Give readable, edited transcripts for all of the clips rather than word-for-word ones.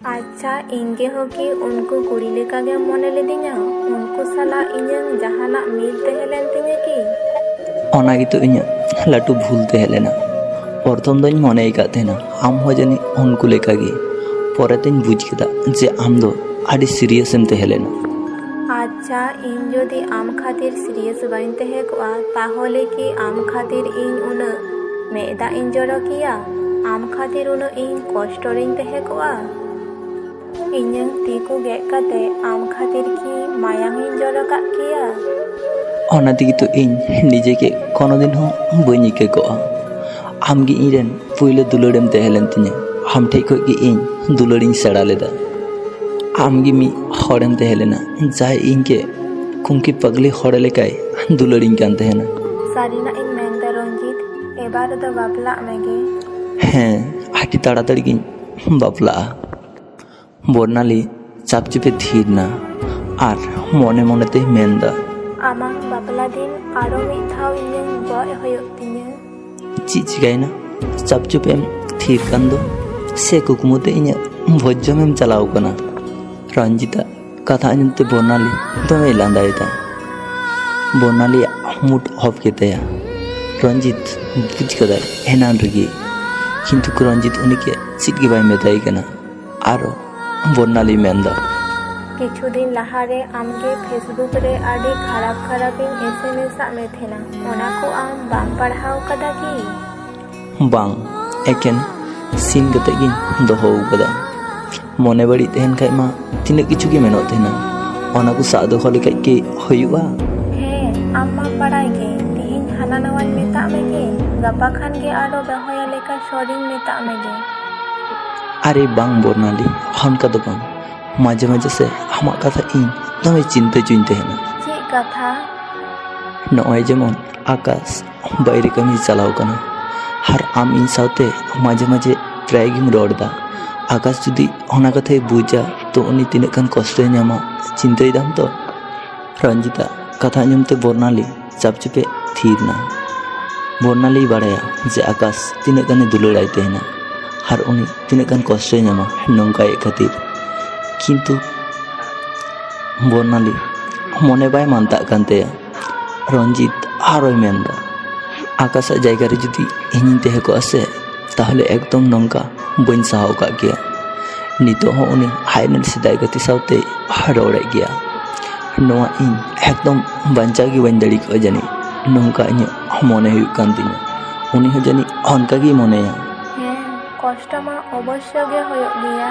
ᱟᱪᱪᱷᱟ, ᱤᱧᱜᱮ ᱦᱚᱸᱠᱤ ᱩᱱᱠᱩ ᱠᱩᱲᱤ ᱞᱮᱠᱟᱜᱮ ᱢᱚᱱᱮ ᱞᱤᱫᱤᱧᱟ? ᱩᱱᱠᱩ ᱥᱟᱞᱟᱜ ᱤᱧᱟᱹᱝ ᱡᱟᱦᱟᱱᱟᱜ ᱢᱤᱞ ᱛᱟᱦᱮᱸ ᱞᱮᱱ ᱛᱤᱧᱟᱹ ᱠᱤ? ᱚᱱᱟ ᱜᱮᱛᱚ ᱤᱧᱟᱹᱜ ᱞᱟᱹᱴᱩ ᱵᱷᱩᱞ ᱛᱟᱦᱮᱸ ᱞᱮᱱᱟ। ᱯᱨᱚᱛᱷᱚᱢ ᱫᱚᱧ ᱢᱚᱱᱮ ᱟᱠᱟᱫ ᱛᱟᱦᱮᱱᱟ ᱟᱢ ᱦᱚᱸ ᱡᱟᱹᱱᱤᱡ ᱩᱱᱠᱩ ᱞᱮᱠᱟᱜᱮ। ᱯᱚᱨᱮᱛᱮᱧ ᱵᱩᱡᱽ ᱠᱮᱫᱟ ᱡᱮ ᱟᱢ ᱫᱚ ᱟᱹᱰᱤ ᱥᱤᱨᱤᱭᱟᱥᱮᱢ ᱛᱟᱦᱮᱸ ᱞᱮᱱᱟ। ᱟᱪᱪᱷᱟ, ᱤᱧ ᱡᱩᱫᱤ ᱟᱢ ᱠᱷᱟᱹᱛᱤᱨ ᱥᱤᱨᱤᱭᱟᱥ ᱵᱟᱹᱧ ᱛᱟᱦᱮᱸ ᱠᱚᱜᱼᱟ, ᱛᱟᱦᱚᱞᱮ ᱠᱤ ᱟᱢ ᱠᱷᱟᱹᱛᱤᱨ ᱤᱧ ᱩᱱᱟᱹᱜ ᱢᱮᱫ ᱫᱟᱜ ᱤᱧ ᱡᱚᱨᱚ ᱠᱮᱭᱟ? ᱟᱢ ᱠᱷᱟᱹᱛᱤᱨ ᱩᱱᱟᱹᱜ ᱤᱧ ᱠᱚᱥᱴᱚ ᱨᱤᱧ ᱛᱟᱦᱮᱸ ᱠᱚᱜᱼᱟ? ᱤᱧᱟᱹᱝ ᱛᱤ ᱠᱚ ᱜᱮᱫ ᱠᱟᱛᱮ ᱟᱢ ᱠᱷᱟᱹᱛᱤᱨ ᱠᱤ ᱢᱟᱭᱟᱝ ᱤᱧ ᱡᱚᱨᱚ ᱠᱟᱜ ᱠᱮᱭᱟ? ᱚᱱᱟ ᱛᱮᱜᱮ ᱛᱚ ᱤᱧ ᱱᱤᱡᱮকে ᱠᱳᱱᱳ ᱫᱤᱱ ᱦᱚᱸ ᱵᱟᱹᱧ ᱤᱠᱟᱹ ᱠᱚᱜᱼᱟ। ᱟᱢᱜᱮ ᱤᱧᱨᱮᱱ ᱯᱳᱭᱞᱳ ᱫᱩᱞᱟᱹᱲᱮᱢ ᱛᱟᱦᱮᱸ ᱞᱮᱱ ᱛᱤᱧᱟᱹ। ᱟᱢ ᱴᱷᱮᱡ ᱠᱷᱚᱡ ᱜᱮ ᱤᱧ ᱫᱩᱞᱟᱹᱲᱤᱧ ᱥᱮᱬᱟ ᱞᱮᱫᱟ। ᱟᱢᱜᱮ ᱢᱤᱫ ᱦᱚᱲᱮᱢ ᱛᱟᱦᱮᱸ ᱞᱮᱱᱟ ᱡᱟᱦᱟᱸᱭ ᱤᱧকে ᱠᱷᱩᱝᱠᱤ ᱯᱟᱜᱽᱞᱤ ᱦᱚᱲ ᱞᱮᱠᱟᱭ ᱫᱩᱞᱟᱹᱲᱤᱧ ᱠᱟᱱ ᱛᱟᱦᱮᱱᱟ। ᱥᱟᱹᱨᱤᱱᱟᱜ ᱤᱧ ᱢᱮᱱᱫᱟ ᱨᱚᱧᱡᱤᱛ, এবার ᱫᱚ ᱵᱟᱯᱞᱟᱜ ᱢᱮᱜᱮ। হ্যাঁ, আটি তাড়াতাড়ি গিᱧ বাপলাᱜᱼᱟ। বর্ণালী চাপচুপে থির না আর মনে মনেতেই মেনদা, ᱟᱢᱟᱝ ᱵᱟᱯᱞᱟ ᱫᱤᱱ ᱟᱨᱚ ᱢᱤᱫ ᱫᱷᱟᱣ ᱤᱧᱟᱹᱝ ᱜᱚᱡ ᱦᱩᱭᱩᱜ ᱛᱤᱧᱟᱹ। ᱪᱮᱫ ᱪᱤᱠᱟᱹᱭᱮᱱᱟ? ᱪᱟᱯᱪᱩᱯᱮᱢ ᱛᱷᱤᱨ ᱠᱟᱱ ᱫᱚ? ᱥᱮ ᱠᱩᱠᱢᱩᱛᱮ ᱤᱧᱟᱹᱜ ᱵᱷᱚᱡᱽᱡᱚᱢᱮᱢ ᱪᱟᱞᱟᱣ ᱠᱟᱱᱟ? রঞ্জিতা কথা আনতে বর্ণালী দমে লাঁদায়দা। বর্ণালীয়াᱜ মুড অফ ᱜᱮᱛᱟᱭᱟ। রঞ্জিত বুঝ ᱠᱮᱫᱟᱭ ᱮᱱᱟᱱ ᱨᱮᱜᱮ, ᱠᱤᱱᱛᱩ ᱨᱚᱧᱡᱤᱛ ᱩᱱᱤকে ᱪᱮᱫ ᱜᱮ ᱵᱟᱭ ᱢᱮᱛᱟᱭ ᱠᱟᱱᱟ। ᱟᱨᱚ বর্ণালী ᱢᱮᱱᱫᱟ, ᱠᱤᱪᱷᱩ ᱫᱤᱱ ᱞᱟᱦᱟᱨᱮ ᱟᱢᱜᱮ ᱯᱷᱮᱥᱵᱩᱠ ᱨᱮ ᱟᱹᱰᱤ ᱠᱷᱟᱨᱟᱯᱤᱧ SMS ᱟᱜ ᱢᱮ ᱛᱟᱦᱮᱱᱟ, ᱚᱱᱟ ᱠᱚ ᱟᱢ ᱵᱟᱢ ᱯᱟᱲᱦᱟᱣ ᱠᱟᱫᱟ ᱠᱤ? ᱵᱟᱝ, ᱮᱠᱮᱱ ᱥᱤᱱ ᱠᱟᱛᱮ ᱜᱤᱧ ᱫᱚᱦᱚ ᱟᱠᱟᱫᱟ। ᱢᱚᱱᱮ ᱵᱟᱹᱲᱤᱡ ᱛᱟᱦᱮᱱ ᱠᱷᱟᱡ ᱢᱟ ᱛᱤᱱᱟᱹᱜ ᱠᱤᱪᱷᱩ ᱜᱮ ᱢᱮᱱᱟᱜ ᱛᱟᱦᱮᱱᱟ, ᱚᱱᱟ ᱠᱚ ᱥᱟᱵ ᱫᱚᱦᱚ ᱞᱮᱠᱷᱟᱡ ᱜᱮ ᱦᱩᱭᱩᱜᱼᱟ। ᱦᱮᱸ, ᱟᱢ ᱢᱟᱢ ᱵᱟᱲᱟᱭ ᱜᱮ, ᱛᱤᱦᱤᱧ ᱦᱟᱱᱟ ᱱᱟᱣᱟᱧ ᱢᱮᱛᱟᱜ ᱢᱮᱜᱮ, ᱜᱟᱯᱟ ᱠᱷᱟᱱ ᱜᱮ ᱟᱨᱚ ᱵᱮᱦᱚᱭᱟ ᱞᱮᱠᱟ ᱥᱚᱨᱤᱧ ᱢᱮᱛᱟᱜ ᱢᱮᱜᱮ। আরে বাং বর্ণালী, অনকা ᱫᱚ ᱵᱟᱝ। মাঝে মাঝে সে আমার কথা ᱤᱧ দমে চিন্তা চুᱧ ᱛᱟᱦᱮᱱᱟ। ᱪᱮᱫ ᱠᱟᱛᱷᱟ? ᱱᱚᱜᱼᱚᱭ ᱡᱮᱢᱚᱱ ᱟᱠᱟশ ᱵᱟᱭᱨᱮ ᱠᱟᱹᱢᱤ ᱪᱟᱞᱟᱣ ᱠᱟᱱᱟ, আর ᱟᱢ ᱤᱧ ᱥᱟᱶᱛᱮ ᱢᱟঝে ᱢᱟঝে ᱯᱨᱟᱭ ᱜᱮᱢ ᱨᱚᱲᱫᱟ। আকাশ যদি ᱚᱱᱟ ᱠᱟᱛᱷᱟᱭ ᱵᱩᱡᱟ ᱛᱚ ᱩᱱᱤ ᱛᱤᱱᱟᱹᱜ ᱜᱟᱱ ᱠᱚᱥᱴᱚᱭ ᱧᱟᱢᱟ চিন্তাᱭ দাম তো? রঞ্জিতা কথা আᱸᱡᱚᱢᱛᱮ বর্ণালী চাপচুপে থির না। বর্ণালী বাড়ায়া যে আকাশ তিনাᱹᱜ গানে দুলাᱹᱲᱟᱭ ᱛᱟᱦᱮᱱᱟ আর উনি তিনাᱹᱜ গান কষ্টই ᱧᱟᱢᱟ নঙ্কাᱭ খাতির। কিন্তু বর্ণালী মনে বাই মানতাᱜ ᱠᱟᱱ ᱛᱟᱭᱟ। রঞ্জিত আরোই মেনদা, আকাশের জায়গারে যদি ইᱧᱤᱧ ᱛᱟᱦᱮᱸ ᱠᱚᱜᱼᱟ ᱥᱮ তাহলে একদম নঙ্কা বাᱹᱧ ᱥᱟᱦᱟᱣ ᱠᱟᱜ ᱜᱮᱭᱟ। ᱱᱤᱛᱚᱜ ᱦᱚᱸ ᱩᱱᱤ ᱟᱡᱨᱮᱱ ᱥᱮᱫᱟᱭ ᱜᱟᱛᱮ ᱥᱟᱶᱛᱮ ᱨᱚᱲᱮᱫ ᱜᱮᱭᱟ। ᱱᱚᱣᱟ ᱤᱧ একদম ᱵᱟᱧᱪᱟᱣ ᱜᱮ ᱵᱟᱹᱧ ᱫᱟᱲᱮ ᱠᱚᱜᱼᱟ ᱡᱟᱹᱱᱤᱡ, ᱱᱚᱝᱠᱟ ᱤᱧᱟᱹᱜ ᱢᱚᱱᱮ ᱦᱩᱭᱩᱜ ᱠᱟᱱ ᱛᱤᱧᱟᱹ। ᱩᱱᱤ ᱦᱚᱸ ᱡᱟᱹᱱᱤᱡ ᱚᱱᱠᱟ ᱜᱮᱭ ᱢᱚᱱᱮᱭᱟ। ᱦᱮᱸ, ᱠᱚᱥᱴᱚ ᱢᱟ ᱚᱵᱚᱥᱥᱳ ᱜᱮ ᱦᱩᱭᱩᱜ ᱜᱮᱭᱟ।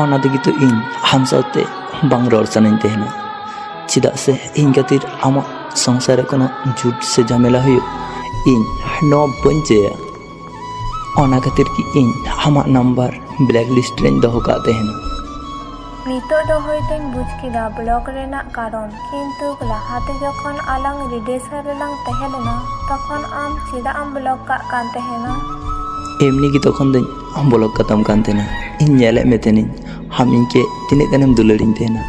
ᱚᱱᱟ ᱛᱮᱜᱮ ᱛᱚ ᱤᱧ ᱟᱢ ᱥᱟᱶᱛᱮ ᱵᱟᱝ ᱨᱚᱲ ᱥᱟᱱᱟᱧ ᱛᱟᱦᱮᱱᱟ। ᱪᱮᱫᱟᱜ ᱥᱮ ᱤᱧ ᱠᱷᱟᱹᱛᱤᱨ ᱟᱢᱟᱜ ᱥᱚᱝᱥᱟᱨ ᱨᱮ ᱠᱳᱱᱳ ᱡᱷᱩᱴ ᱥᱮ ঝামেলা ᱦᱩᱭᱩᱜ ᱤᱧ ᱱᱚᱣᱟ ᱵᱟᱹᱧ ᱪᱟᱹᱭᱟ। ᱚᱱᱟ ᱠᱷᱟᱹᱛᱤᱨ ᱜᱮ ᱤᱧ ᱟᱢᱟᱜ ᱱᱟᱢᱵᱟᱨ ᱵᱞᱮᱠ ᱞᱤᱥᱴ ᱨᱮᱧ ᱫᱚᱦᱚ ᱠᱟᱜ ᱛᱟᱦᱮᱱᱟ। ᱱᱤᱛᱚᱜ ᱫᱚ ᱦᱚᱭᱛᱚᱧ ᱵᱩᱡ ᱠᱮᱫᱟ ᱵᱞᱚᱠ ᱨᱮᱱᱟᱜ ᱠᱟᱨᱚᱱ, ᱠᱤᱱᱛᱩ ᱞᱟᱦᱟᱛᱮ ᱡᱚᱠᱷᱚᱱ ᱟᱞᱟᱝ ᱨᱤᱞᱮᱥᱚᱱ ᱨᱮᱞᱟᱝ ᱛᱟᱦᱮᱸ ᱞᱮᱱᱟ তখন ᱟᱢ ᱪᱮᱫᱟᱜ ᱮᱢ ᱵᱞᱚᱠ ᱠᱟᱜ ᱠᱟᱱ ᱛᱟᱦᱮᱱᱟ? এমনি কি তখন দᱧ ব্লক কাতাম কান তাহᱮᱱᱟ। ᱤᱧ ᱧᱮᱞᱮᱫ ᱢᱮ ᱛᱟᱦᱮᱱᱤᱧ ᱟᱢ ᱤᱧকে ᱛᱤᱱᱟᱹᱜ ᱜᱟᱱᱮᱢ ᱫᱩᱞᱟᱹᱲᱤᱧ ᱛᱟᱦᱮᱱᱟ,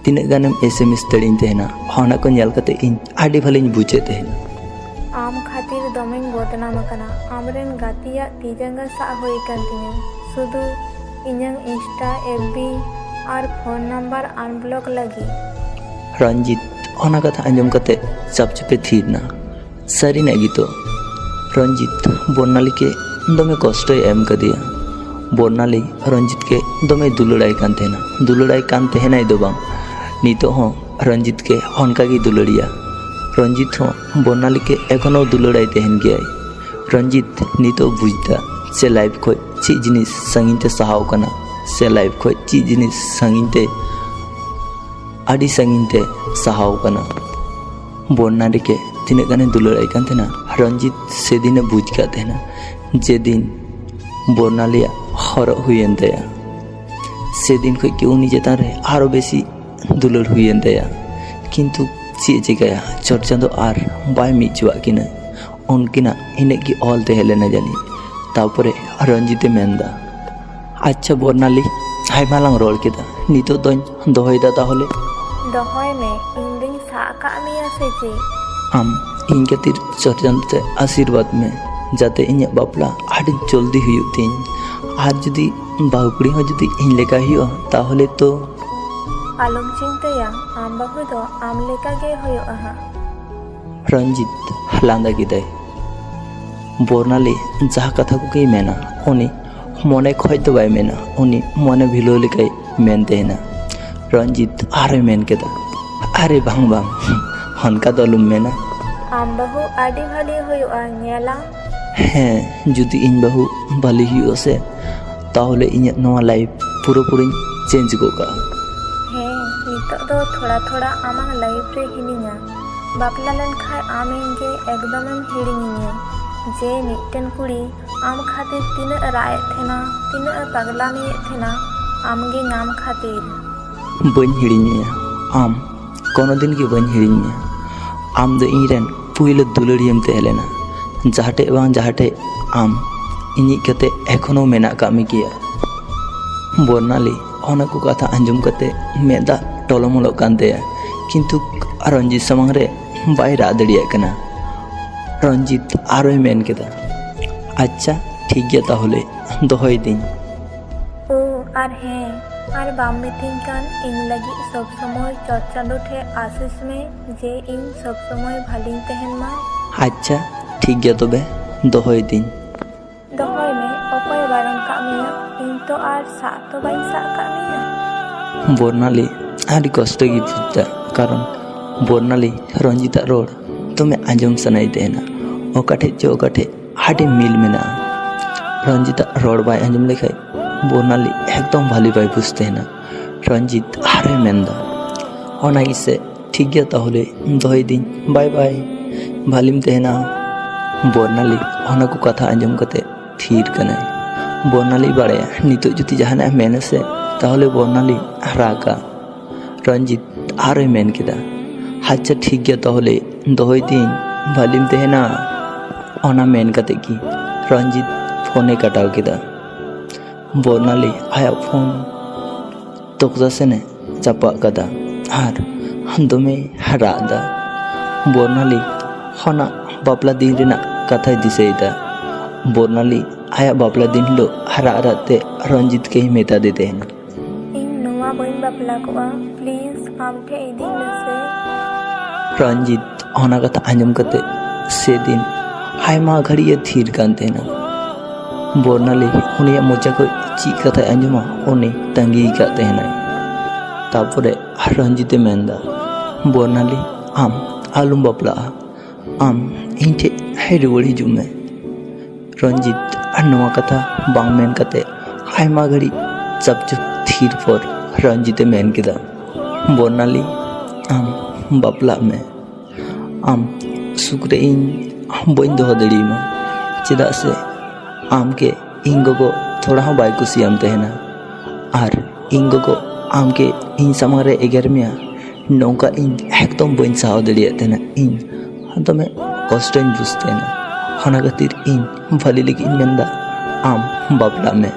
ᱛᱤᱱᱟᱹᱜ ᱜᱟᱱᱮᱢ SMS ᱫᱟᱲᱮᱧ ᱛᱟᱦᱮᱱᱟ। ᱚᱱᱟ ᱠᱚ ᱧᱮᱞ ᱠᱟᱛᱮ ᱤᱧ ᱟᱹᱰᱤ ᱵᱷᱟᱹᱞᱤᱧ ᱵᱩᱡᱮᱫ ᱛᱟᱦᱮᱱᱟ। ᱟᱢ ᱠᱷᱟᱹᱛᱤᱨ ᱫᱚᱢᱮᱧ ᱵᱚᱫᱱᱟᱢ ᱟᱠᱟᱱᱟ। ᱟᱢᱨᱮᱱ ᱜᱟᱛᱮᱭᱟᱜ ᱛᱤ ᱡᱟᱸᱜᱟ ᱥᱟᱵ ᱦᱩᱭ ᱟᱠᱟᱱ ᱛᱤᱧᱟᱹ, ᱥᱩᱫᱷᱩ ᱤᱧᱟᱹᱝ ইনস্টা FB আর ফোন নাম্বার আনব্লক লাগি। রঞ্জিত ᱚᱱᱟ ᱠᱟᱛᱷᱟ ᱟᱸᱡᱚᱢ ᱠᱟᱛᱮ ᱪᱟᱯᱪᱩᱯᱮ ᱛᱷᱤᱨ ᱱᱟ। ᱥᱟᱹᱨᱤᱱᱟᱜ ᱜᱮᱛᱚ রঞ্জিত বর্ণালীকে দমে কষ্টই এম কাদিয়া। বর্ণালী রঞ্জিতকে দমে দুলাᱹᱲাᱭ ᱠᱟᱱ ᱛᱟᱦᱮᱱᱟ। দুলাᱹᱲাᱭ ᱠᱟᱱ ᱛᱟᱦᱮᱱᱟᱭ ᱫᱚ ᱵᱟᱝ, ᱱᱤᱛᱚᱜ ᱦᱚᱸ রঞ্জিতকে অনকাᱜᱮ দুলাᱹᱲিয়া। রঞ্জিত হᱚᱸ বর্ণালীকে এখনো দুলাᱹᱲাᱭ ᱛᱟᱦᱮᱱ ᱜᱮᱭᱟᱭ। রঞ্জিত ᱱᱤᱛᱚᱜ বুঝদা সে লাইফ ᱠᱷᱚᱡ ᱪᱮᱫ ᱡᱤᱱᱤᱥ ᱥᱟᱺᱜᱤᱧ ᱛᱮ ᱥᱟᱦᱟᱣ ᱠᱟᱱᱟ, ᱥᱮ লাইফ ᱠᱷᱚᱡ ᱪᱮᱫ ᱡᱤᱱᱤᱥ ᱥᱟᱺᱜᱤᱧ ᱛᱮ ᱟᱹᱰᱤ ᱥᱟᱺᱜᱤᱧ ᱛᱮ ᱥᱟᱦᱟᱣ ᱠᱟᱱᱟ। বর্ণালীকে তিনাᱹᱜ গানে দুলাᱹᱲাᱭ ᱠᱟᱱ ᱛᱟᱦᱮᱱᱟ, রঞ্জিত সেদিনে বুঝ ᱠᱟᱜ ᱛᱟᱦᱮᱱᱟ যেদিন বর্ণালীয়াᱜ হরক হুᱭᱮᱱ ᱛᱟᱭᱟ। সেদিন ᱠᱷᱚᱡ ᱜᱮ ᱩᱱᱤ ᱪᱮᱛᱟᱱ ᱨᱮ আরো বেশি দুলাᱹᱲ হুᱭᱮᱱ ᱛᱟᱭᱟ। কিন্তু ᱪᱮᱫ ᱪᱤᱠᱟᱹᱭᱟ, ᱪᱚᱴ ᱪᱟᱸᱫᱳ ᱟᱨ ᱵᱟᱭ ᱢᱤᱫ ᱦᱚᱪᱚᱣᱟᱜ ᱠᱤᱱᱟᱹ। ᱩᱱᱠᱤᱱᱟᱜ ᱤᱱᱟᱹᱜ ᱜᱮ ᱚᱞ ᱛᱟᱦᱮᱸ ᱞᱮᱱᱟ ᱡᱟᱹᱱᱤᱡ। ᱛᱟᱨᱯᱚᱨᱮ রঞ্জিতে মেনদা, আচ্ছা বর্ণালী আᱭᱢᱟ ᱞᱟᱝ ᱨᱚᱲ ᱠᱮᱫᱟ, ᱱᱤᱛᱚᱜ ᱫᱚᱧ ᱫᱚᱦᱚᱭᱮᱫᱟ ᱛᱟᱦᱚᱞᱮ। ᱫᱚᱦᱚᱭ ᱢᱮ, ᱤᱧ ᱫᱩᱧ ᱥᱟᱵ ᱠᱟᱜ ᱢᱮᱭᱟ ᱥᱮ ᱪᱮᱫ? ᱟᱢ ᱤᱧ ᱠᱷᱟᱹᱛᱤᱨ ᱪᱚᱴ ᱪᱟᱸᱫᱳ ᱛᱮ ᱟᱥᱤᱨᱵᱟᱫᱽ ᱢᱮ ᱡᱟᱛᱮ ᱤᱧᱟᱹᱜ ᱵᱟᱯᱞᱟ ᱟᱹᱰᱤ ᱡᱚᱞᱫᱤ ᱦᱩᱭᱩᱜ ᱛᱤᱧ আর যদি বাহু কুড়ি হᱚᱸ যদি ᱤᱧ ᱞᱮᱠᱟ ᱦᱩᱭᱩᱜᱼᱟ ᱛᱟᱦᱚᱞᱮ ᱛᱚ ᱟᱞᱚᱢ ᱪᱤᱱᱛᱟᱹᱭᱟ, ᱟᱢ ᱵᱟᱹᱦᱩ ᱫᱚ ᱟᱢ ᱞᱮᱠᱟᱜᱮ ᱦᱩᱭᱩᱜᱼᱟ ᱦᱟᱸᱜ। ᱨᱚᱧᱡᱤᱛ ᱞᱟᱸᱫᱟ ᱠᱮᱫᱟᱭ। ᱵᱚᱨᱱᱟᱞᱤ ᱡᱟᱦᱟᱸ ᱠᱟᱛᱷᱟ ᱠᱚᱜᱮᱭ ᱢᱮᱱᱟ ᱩᱱᱤ ᱢᱚᱱᱮ ᱠᱷᱚᱡ ᱫᱚ ᱵᱟᱭ ᱢᱮᱱᱟ, ᱩᱱᱤ ᱢᱚᱱᱮ ᱵᱷᱤᱞᱟᱹᱣ ᱞᱮᱠᱟᱭ ᱢᱮᱱ ᱛᱟᱦᱮᱱᱟ। ᱨᱚᱧᱡᱤᱛ ᱟᱨᱦᱚᱸᱭ ᱢᱮᱱ ᱠᱮᱫᱟ, আরে ᱵᱟᱝ ᱚᱱᱠᱟ ᱫᱚ ᱟᱞᱚᱢ ᱢᱮᱱᱟ। ᱟᱢ ᱵᱟᱹᱦᱩ ᱟᱹᱰᱤ ᱵᱷᱟᱞᱤ ᱦᱩᱭᱩᱜᱼᱟ, ᱧᱮᱞᱟᱢ। ᱦᱮᱸ, ᱡᱩᱫᱤ ᱤᱧ ᱵᱟᱹᱦᱩ ᱵᱷᱟᱞᱤ ᱦᱩᱭᱩᱜᱼᱟ ᱥᱮ ᱛᱟᱦᱚᱞᱮ ᱤᱧᱟᱹᱜ ᱱᱚᱣᱟ ᱞᱟᱭᱤᱯᱷ ᱯᱩᱨᱟᱹᱯᱩᱨᱤᱧ ᱪᱮᱧᱡᱽ ᱜᱚᱫ ᱠᱟᱜᱼᱟ। ᱦᱮᱸ, ᱱᱤᱛᱚᱜ ᱫᱚ ᱛᱷᱚᱲᱟ ᱛᱷᱚᱲᱟ ᱟᱢᱟᱜ ᱞᱟᱭᱤᱯᱷ ᱨᱮ ᱦᱤᱱᱟᱹᱧᱟ। ᱵᱟᱯᱞᱟ ᱞᱮᱱᱠᱷᱟᱡ ᱟᱢ ᱤᱧᱜᱮ ᱮᱠᱫᱚᱢᱮᱢ ᱦᱤᱲᱤᱧᱤᱧᱟᱹ। ᱡᱮ ᱢᱤᱫᱴᱮᱱ ᱠᱩᱲᱤ ᱟᱢ ᱠᱷᱟᱹᱛᱤᱨ ᱛᱤᱱᱟᱹᱜ ᱨᱟᱜ ᱮᱫ ᱛᱟᱦᱮᱱᱟ, ᱛᱤᱱᱟᱹᱜ ᱯᱟᱜᱽᱞᱟᱢᱤᱭᱮᱫ ᱛᱟᱦᱮᱱᱟ ᱟᱢᱜᱮ ᱧᱟᱢ ᱠᱷᱟᱹᱛᱤᱨ। ᱵᱟᱹᱧ ᱦᱤᱲᱤᱧ ᱢᱮᱭᱟ, ᱟᱢ ᱠᱳᱱᱳ ᱫᱤᱱ ᱜᱮ ᱵᱟᱹᱧ ᱦᱤᱲᱤᱧ ᱢᱮᱭᱟ। ᱟᱢ ᱫᱚ ᱤᱧᱨᱮᱱ ᱯᱩᱭᱞᱳ ᱫᱩᱞᱟᱹᱲᱤᱭᱟᱹᱢ ᱛᱟᱦᱮᱸ ᱞᱮᱱᱟ। ᱡᱟᱦᱟᱸ ᱴᱷᱮᱡ ᱵᱟᱝ ᱡᱟᱦᱟᱸ ᱴᱷᱮᱡ ᱟᱢ ᱤᱧᱤᱡ ᱠᱟᱛᱮ ᱮᱠᱷᱚᱱᱳ ᱢᱮᱱᱟᱜ ᱠᱟᱜ ᱢᱮᱜᱮᱭᱟ। ᱵᱚᱨᱱᱟᱞᱤ ᱚᱱᱟ ᱠᱚ ᱠᱟᱛᱷᱟ ᱟᱸᱡᱚᱢ ᱠᱟᱛᱮ ᱢᱮᱫ ᱫᱟᱜ ᱴᱚᱞᱚᱢᱚᱞᱚᱜ ᱠᱟᱱ ᱛᱟᱭᱟ, ᱠᱤᱱᱛᱩ ᱨᱚᱧᱡᱤᱛ ᱥᱟᱢᱟᱝ ᱨᱮ ᱵᱟᱭ ᱨᱟᱜ ᱫᱟᱲᱮᱭᱟᱜ ᱠᱟᱱᱟ। ᱨᱚᱧᱡᱤᱛ ᱟᱨᱚᱭ ᱢᱮᱱ ᱠᱮᱫᱟ, ᱟᱪᱪᱷᱟ ᱴᱷᱤᱠ ᱜᱮᱭᱟ ᱛᱟᱦᱚᱞᱮ ᱫᱚᱦᱚᱭᱮᱫᱟᱹᱧ। ᱳ ᱟᱨ ᱦᱮᱸ, ᱟᱨ ᱵᱟᱢ ᱢᱤᱛᱟᱹᱧ ᱠᱟᱱ ᱤᱧ ᱞᱟᱹᱜᱤᱫ ᱥᱚᱵ ᱥᱚᱢᱚᱭ ᱪᱚᱴ ᱪᱟᱸᱫᱳ ᱴᱷᱮᱡ ᱟᱥᱤᱥ ᱢᱮ ᱡᱮ ᱤᱧ ᱥᱚᱵ ᱥᱚᱢᱚᱭ ᱵᱷᱟᱞᱤᱧ ᱛᱟᱦᱮᱱ ᱢᱟ। ᱟᱪᱪᱷᱟ ᱴᱷᱤক ᱜᱮᱭᱟ ᱛᱚᱵᱮ ᱫᱚᱦᱚᱭᱮᱫᱟᱹᱧ। ᱫᱚᱦᱚᱭ ᱢᱮ, ᱚᱠᱚᱭ ᱵᱟᱨᱚᱱ ᱠᱟᱜ ᱢᱮᱭᱟ? ᱤᱧ ᱛᱚ ᱟᱨ ᱥᱟᱵ ᱛᱚ ᱵᱟᱹᱧ ᱥᱟᱵ ᱠᱟᱜ ᱢᱮᱭᱟ। ᱵᱚᱨᱱᱟᱞᱤ ᱟᱹᱰᱤ ᱠᱚᱥᱴᱚ ᱜᱮ ᱵᱩᱡᱽᱫᱟ, ᱠᱟᱨᱚᱱ ᱵᱚᱨᱱᱟᱞᱤ ᱨᱚᱧᱡᱤᱛᱟᱜ ᱨᱚᱲ ᱫᱚᱢᱮ ᱟᱸᱡᱚᱢ ᱥᱟᱱᱟᱭᱮ ᱛᱟᱦᱮᱱᱟ। ᱚᱠᱟ ᱴᱷᱮᱡ ᱪᱚ ᱚᱠᱟ ᱴᱷᱮᱡ ᱟᱹᱰᱤ ᱢᱤᱞ ᱢᱮᱱᱟᱜᱼᱟ। ᱨᱚᱧᱡᱤᱛᱟᱜ ᱨᱚᱲ ᱵᱟᱭ ᱟᱸᱡᱚᱢ ᱞᱮᱠᱷᱟᱡ ᱵᱚᱨᱱᱟᱞᱤ ᱮᱠᱫᱚᱢ ᱵᱷᱟᱞᱤ ᱵᱟᱭ ᱵᱩᱡᱽ ᱛᱟᱦᱮᱱᱟ। ᱨᱚᱧᱡᱤᱛ ᱟᱨᱦᱚᱸᱭ ᱢᱮᱱᱫᱟ, ᱚᱱᱟ ᱜᱮᱥᱮ ᱴᱷᱤক ᱜᱮᱭᱟ ᱛᱟᱦᱚᱞᱮ ᱫᱚᱦᱚᱭᱮᱫᱟᱹᱧ, ᱵᱟᱭ ᱵᱟᱭ, ᱵᱷᱟᱞᱤᱢ ᱛᱟᱦᱮᱱᱟ। ᱵᱚᱨᱱᱟᱞᱤ ᱚᱱᱟ ᱠᱚ ᱠᱟᱛᱷᱟ ᱟᱸᱡᱚᱢ ᱠᱟᱛᱮ ᱛᱷᱤᱨ ᱠᱟᱱᱟᱭ। ᱵᱚᱨᱱᱟᱞᱤ ᱵᱟᱲᱟᱭᱟ ᱱᱤᱛᱚᱜ ᱡᱩᱫᱤ ᱡᱟᱦᱟᱱᱟᱜ ᱢᱮᱱᱟ ᱥᱮ তাহলে বর্ণালী রাগা। রঞ্জিত আরোই মেন কেদা, আচ্ছা ঠিক গিয়া তাহলে দহই দিন ভালিম তেহেনা। অনা মেন কাতে কি রঞ্জিত ফোনে কাটাও কেদা। বর্ণালী আয়া ফোন তকজা সেনে চাপা কাদা আর দমে রাগ দা। বর্ণালী হনা বাপলা দিন রেনা কাথায় দিছেইদা। বর্ণালী আয়া বাপলা দিন হলো রাগ রাতে রঞ্জিতকে মেতা দে তেহেনা। ᱵᱟᱹᱧ ᱵᱟᱯᱞᱟ ᱠᱚᱜᱼᱟ, ᱯᱞᱤᱡ ᱟᱢ ᱴᱷᱮᱡ ᱤᱫᱤᱧ ᱢᱮᱥᱮ। রঞ্জিত অনা কথা আঁজম কাতে সেদিন আয়মা ঘড়িয়ে থির কান তেহেনা। বর্ণালী উনিয়াᱜ মোচা কই চিজ কথায় আঁজমা উনি তাঙ্গি কাত তেহেনাই। তারপরে রঞ্জিতে মেনদা, বর্ণালী আম আলুম বাপলাᱜᱼᱟ, আম ᱤᱧ ᱴᱷᱮᱡ ᱦᱮᱡ ᱨᱩᱣᱟᱹᱲ ᱦᱤᱡᱩᱜ ᱢᱮ। রঞ্জিত আর ᱱᱚᱣᱟ ᱠᱟᱛᱷᱟ ᱵᱟᱝ ᱢᱮᱱ ᱠᱟᱛᱮ ᱟᱭᱢᱟ ᱜᱷᱟᱹᱲᱤᱡ ᱪᱩᱯᱪᱟᱯ ᱛᱷᱤᱨ ᱯᱚᱨ রঞ্জিতে মেন কেদা, বর্ণালী আম বাপলাᱜ ᱢᱮ। ᱟᱢ ᱥᱩᱠ ᱨᱮ ᱤᱧ ᱵᱟᱹᱧ ᱫᱚᱦᱚ ᱫᱟᱲᱮᱭᱟᱢᱟ, ᱪᱮᱫᱟᱜ ᱥᱮ ᱟᱢকে ᱤᱧ ᱜᱚᱜᱚ ᱛᱷᱚᱲᱟ ᱦᱚᱸ ᱵᱟᱭ ᱠᱩᱥᱤᱭᱟᱢ ᱛᱟᱦᱮᱱᱟ। ᱟᱨ ᱤᱧ ᱜᱚᱜᱚ ᱟᱢকে ᱤᱧ ᱥᱟᱢᱟᱝ ᱨᱮ ᱮᱜᱮᱨ ᱢᱮᱭᱟ ᱱᱚᱝᱠᱟ ᱤᱧ ᱮᱠᱫᱚᱢ ᱵᱟᱹᱧ ᱥᱟᱦᱟᱣ ᱫᱟᱲᱮᱭᱟᱜ ᱛᱟᱦᱮᱱᱟ। ᱤᱧ ᱫᱚᱢᱮ ᱠᱚᱥᱴᱚᱧ ᱵᱩᱡᱽ ᱛᱟᱦᱮᱱᱟ। ᱚᱱᱟ ᱠᱷᱟᱹᱛᱤᱨ ᱤᱧ ᱵᱷᱟᱹᱞᱤ ᱞᱟᱹᱜᱤᱫ ᱤᱧ ᱢᱮᱱᱫᱟ ᱟᱢ ᱵᱟᱯᱞᱟᱜ ᱢᱮ।